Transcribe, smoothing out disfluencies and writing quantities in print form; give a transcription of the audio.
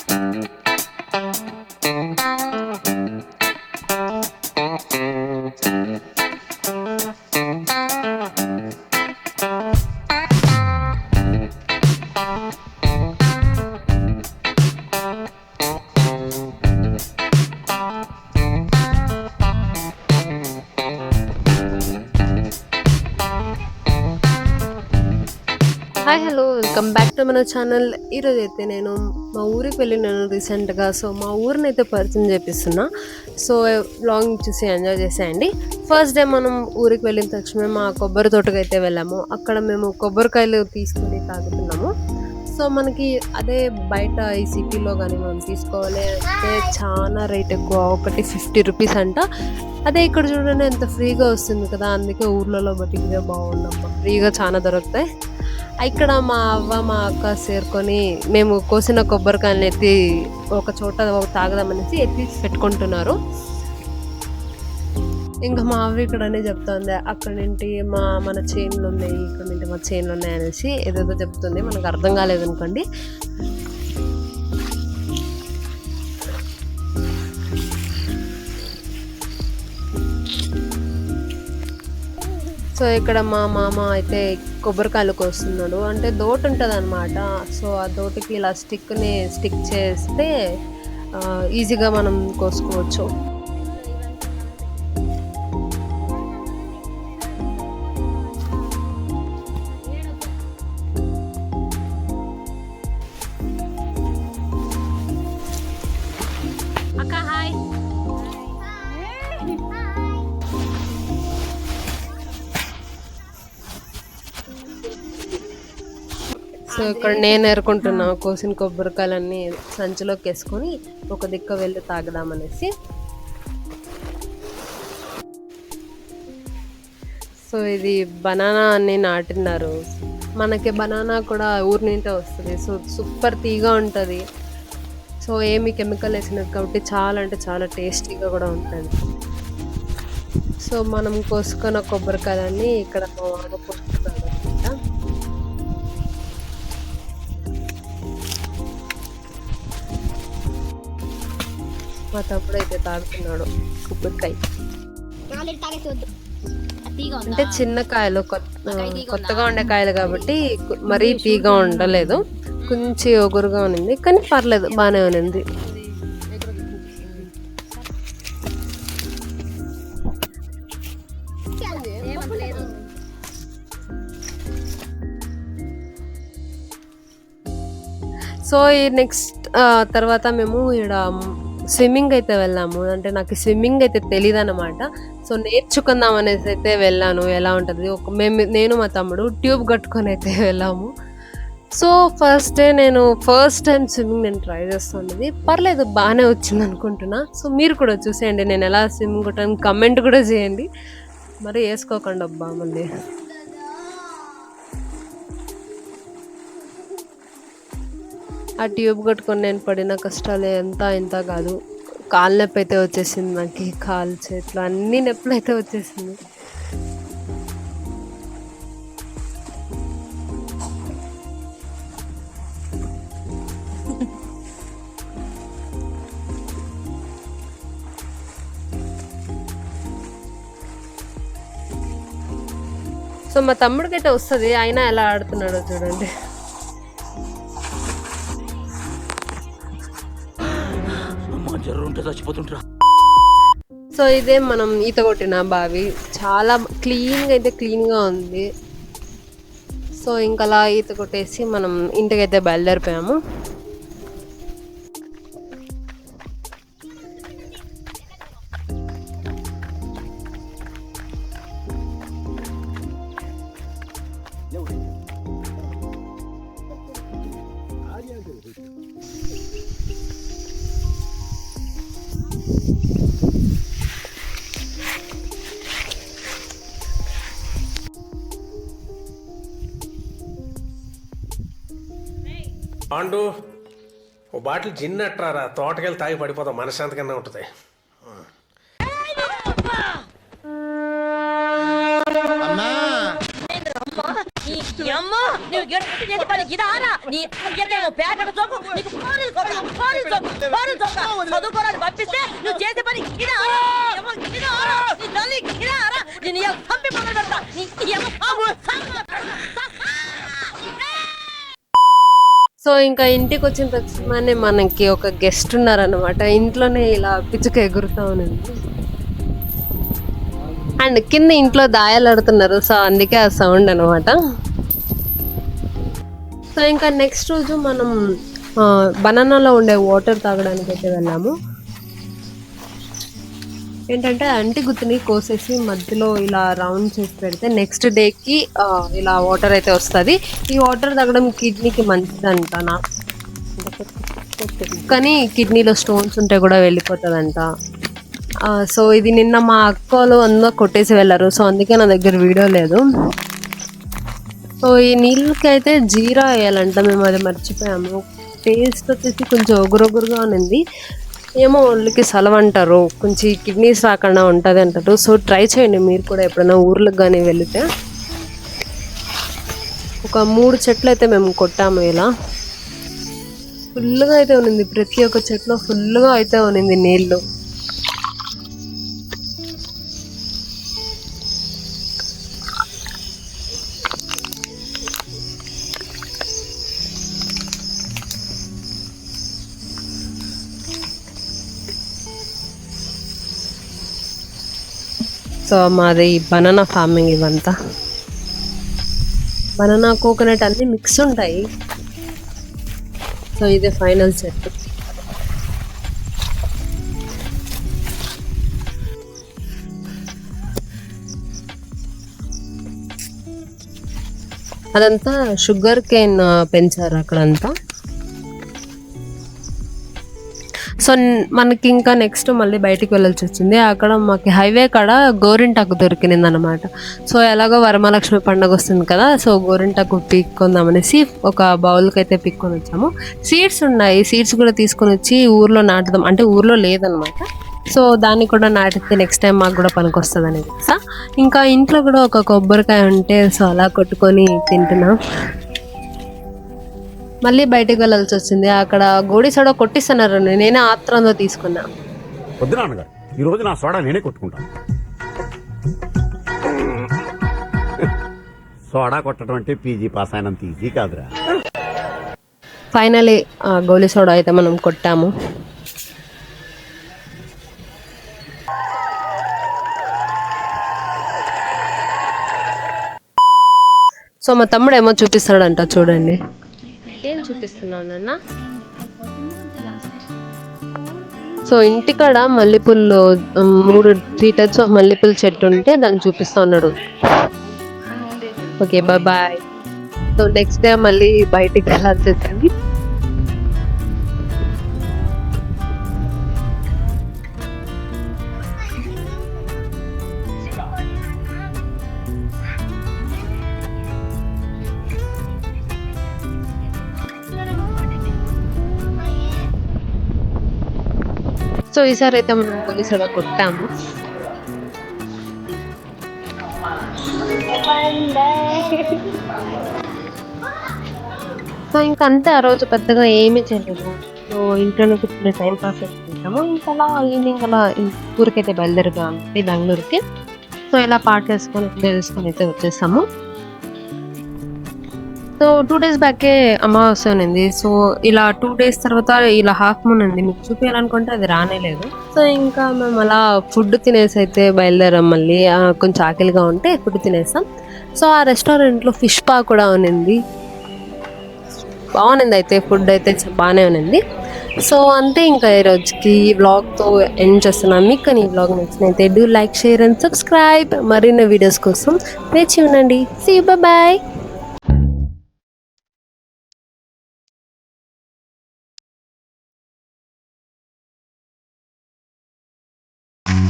Hi hello welcome back to మన channel. ఈరోజు అయితే నేను మా ఊరికి వెళ్ళినాను రీసెంట్గా. సో మా ఊరిని అయితే పరిచయం చేపిస్తున్నా. సో లాంగ్ చూసి ఎంజాయ్ చేసేయండి. ఫస్ట్ డే మనం ఊరికి వెళ్ళిన తక్షణమే మా కొబ్బరి తోటకి అయితే వెళ్ళాము. అక్కడ మేము కొబ్బరికాయలు తీసుకొని తాగుతున్నాము. సో మనకి అదే బయట ఈ సిటీలో కానీ మనం తీసుకోవాలి అంటే చాలా రేట్ ఎక్కువ, ఒకటి 50 రూపీస్ అంట. అదే ఇక్కడ చూడండి ఎంత ఫ్రీగా వస్తుంది కదా. అందుకే ఊర్లలో బట్టి ఇదే బాగుందమ్మా, ఫ్రీగా చాలా దొరుకుతాయి. ఇక్కడ మా అవ్వ మా అక్క చేరుకొని మేము కోసిన కొబ్బరికాయలను ఎత్తి ఒక చోట తాగదామనేసి ఎత్తి పెట్టుకుంటున్నారు. ఇంకా మా అవ్వ ఇక్కడనే చెప్తుంది, అక్కడ నుండి మన చేనులు ఉన్నాయి, ఇక్కడ నుండి మా చేనులు ఉన్నాయి అనేసి ఏదేదో చెప్తుంది. మనకు అర్థం కాలేదు అనుకోండి. సో ఇక్కడ మా మామ అయితే కొబ్బరికాయలు కోస్తున్నాడు. అంటే దోట ఉంటుంది అనమాట. సో ఆ దోటకి ఇలా స్టిక్ చేస్తే ఈజీగా మనం కోసుకోవచ్చు. అక్క హాయ్. సో ఇక్కడ నేను ఏరుకుంటున్నా కోసిన కొబ్బరికాయలన్నీ సంచిలోకి వేసుకొని ఒక దిక్కు వెళ్ళి తాగదామనేసి. సో ఇది బనానా అన్ని నాటినారు. మనకి బనానా కూడా ఊరి నుండే వస్తుంది. సో సూపర్ తీగా ఉంటుంది. సో ఏమి కెమికల్ వేసినట్టు కాబట్టి చాలా అంటే చాలా టేస్టీగా కూడా ఉంటుంది. సో మనం కోసుకున్న కొబ్బరికాయలన్నీ ఇక్కడ కోసుకుంటారు అనమాట. మా తమ్ముడు అయితే తాగుతున్నాడు కొబ్బరికాయ. అంటే చిన్న కాయలు, కొత్తగా ఉండే కాయలు కాబట్టి మరీ తీగా ఉండలేదు, కొంచెం ఒగురుగా ఉంది. కానీ పర్లేదు, బాగానే ఉంది. సో ఈ నెక్స్ట్ తర్వాత మేము ఇక్కడ స్విమ్మింగ్ అయితే వెళ్ళాము. అంటే నాకు స్విమ్మింగ్ అయితే తెలియదు అనమాట. సో నేర్చుకుందాం అనేసి అయితే వెళ్ళాను. ఎలా ఉంటుంది, నేను మా తమ్ముడు ట్యూబ్ కట్టుకొని అయితే వెళ్ళాము. సో ఫస్ట్ టైం స్విమ్మింగ్ నేను ట్రై చేస్తున్నది. పర్లేదు, బాగానే వచ్చింది అనుకుంటున్నా. సో మీరు కూడా చూసేయండి నేను ఎలా స్విమ్మింగ్ కొట్టాను, కమెంట్ కూడా చేయండి. మరి వేసుకోకండి అబ్బా మళ్ళీ. ఆ ట్యూబ్ కట్టుకొని నేను పడిన కష్టాలు ఇంత కాదు. కాలు నొప్పి అయితే వచ్చేసింది నాకు, కాలు చేతులు అన్ని నొప్పులు అయితే వచ్చేసింది. సో మా తమ్ముడికైతే వస్తుంది, అయినా ఎలా ఆడుతున్నాడో చూడండి. సో ఇదే మనం ఈత కొట్టిన బావి. చాలా క్లీన్గా ఉంది. సో ఇంకా అలా ఈత కొట్టేసి మనం ఇంటికైతే బయలుదేరిపోయాము. పాండు, ఓ బాటిల్ జిన్ అట్రారా, తోటకెళ్ళి తాగి పడిపోతాం, మనశ్శాంతిగానే ఉంటుంది. అమ్మా అమ్మో నువ్వు ఎట్టి చేసే పని ఇదారా నీ అయ్యేమో పేటకు చోకు నీకు ఫోనులు చోకు చదువుకోవడానికి పంపిస్తే నువ్వు చేసే పని ఇదారా నీ తల్లి ఇదారా నీ పంపి మొదలు పెడతా నీ సో ఇంకా ఇంటికి వచ్చిన తక్షణమే మనకి ఒక గెస్ట్ ఉన్నారనమాట. ఇంట్లోనే ఇలా పిచ్చుక ఎగురుతా ఉన్నది అండ్ కింద ఇంట్లో దాయాలాడుతున్నారు. సో అందుకే ఆ సౌండ్ అనమాట. సో ఇంకా నెక్స్ట్ రోజు మనం బనానాలో ఉండే వాటర్ తాగడానికి అయితే వెళ్ళాము. ఏంటంటే అంటి గుత్తిని కోసేసి మధ్యలో ఇలా రౌండ్ చేసి పెడితే నెక్స్ట్ డేకి ఇలా వాటర్ అయితే వస్తుంది. ఈ వాటర్ తాగడం కిడ్నీకి మంచిదంట. కానీ కిడ్నీలో స్టోన్స్ ఉంటే కూడా వెళ్ళిపోతుందంట. సో ఇది నిన్న మా అక్కలు అందరూ కొట్టేసి వెళ్ళారు. సో అందుకే నా దగ్గర వీడియో లేదు. సో ఈ నీళ్ళకి అయితే జీరా వేయాలంట. మేము అది మర్చిపోయాము. టేస్ట్ వచ్చేసి కొంచెం ఒగురొగురుగా ఉంది. ఏమో ఒళ్ళకి సలవంటారు, కొంచెం కిడ్నీస్ రాకుండా ఉంటుంది అంటారు. సో ట్రై చేయండి మీరు కూడా ఎప్పుడైనా ఊర్లకు కానీ వెళితే. ఒక 3 చెట్లు అయితే మేము కొట్టాము. ఇలా ఫుల్గా అయితే ఉన్నింది. ప్రతి ఒక్క చెట్లో ఫుల్గా అయితే ఉన్నింది నీళ్ళు. సో మాది బనానా ఫార్మింగ్. ఇవంతా బనానా కోకోనట్ అన్నీ మిక్స్ ఉంటాయి. సో ఇదే ఫైనల్ సెట్. అదంతా షుగర్ కేన్ పెంచారు అక్కడంతా. సో మనకి ఇంకా నెక్స్ట్ మళ్ళీ బయటికి వెళ్ళాల్సి వచ్చింది. అక్కడ మాకు హైవే కాడ గోరింటాకు దొరికింది అనమాట. సో ఎలాగో వరమహాలక్ష్మి పండుగ వస్తుంది కదా, సో గోరింటాకు పిక్కుందామనేసి ఒక బౌల్కి అయితే పిక్కొని వచ్చాము. సీడ్స్ ఉన్నాయి, సీడ్స్ కూడా తీసుకొని వచ్చి ఊర్లో నాటుదాం అంటే ఊర్లో లేదనమాట. సో దాన్ని కూడా నాటితే నెక్స్ట్ టైం మాకు కూడా పనికి వస్తుంది అనేది. ఇంకా ఇంట్లో కూడా ఒక కొబ్బరికాయ ఉంటే సో అలా కొట్టుకొని తింటున్నాం. మళ్ళీ బయటకు వెళ్ళాల్సి వచ్చింది. అక్కడ గోడి సోడా కొట్టిస్తున్నారు. నేనే ఆత్రంతో తీసుకున్నా. వద్దు నాన్నగారు, ఈ రోజు నా సోడా నేనే కొట్టుకుంటాను. సోడా కొట్టడం అంటే పీజీ పాస్ అయినంత ఈజీ కాదురా. ఫైనలీ గోలి సోడా అయితే మనం కొట్టాము. సో మా తమ్ముడు ఏమో చూపిస్తాడంట, చూడండి. ఏం చూపిస్తున్నావు నాన్న? సో ఇంటికాడ మల్లెపూలు 3 టైప్స్ ఆఫ్ మల్లెపూల చెట్టు ఉంటే దాన్ని చూపిస్తా ఉన్నాడు. Okay bye. So next day మళ్ళీ బయటికి వెళ్ళాల్సి వచ్చింది. సో ఈసారి అయితే మనం పోలీసు అలా కొట్టాము. సో ఇంకా అంతే, ఆ రోజు పెద్దగా ఏమీ చేయలేదు. సో ఇంట్లోనే కూర్చుని టైం పాస్ చేసుకుంటాము. ఇంకా అలా ఈవినింగ్ అలా ఊరికైతే బయలుదేరుగా బెంగళూరుకి. సో ఇలా పార్ట్ చేసుకొని అయితే వచ్చేసాము. సో 2 days బ్యాకే అమావాస్య ఉంది. సో ఇలా 2 days తర్వాత ఇలా హాఫ్ మూన్ ఉంది. మీకు చూపించాలనుకుంటే అది రానేలేదు. సో ఇంకా మేము అలా ఫుడ్ తినేసి అయితే బయలుదేరాం. మళ్ళీ కొంచెం ఆకలిగా ఉంటే ఫుడ్ తినేసాం. సో ఆ రెస్టారెంట్లో ఫిష్ పా కూడా ఉన్నింది, బాగుంది. అయితే ఫుడ్ అయితే బాగానే ఉన్నింది. సో అంతే, ఇంకా ఈ రోజుకి ఈ వ్లాగ్తో ఎండ్ చేస్తున్నాం. మీకు కానీ ఈ వ్లాగ్ నచ్చినైతే do like, share and subscribe. మరిన్ని వీడియోస్ కోసం వేచి ఉండండి. See you, bye.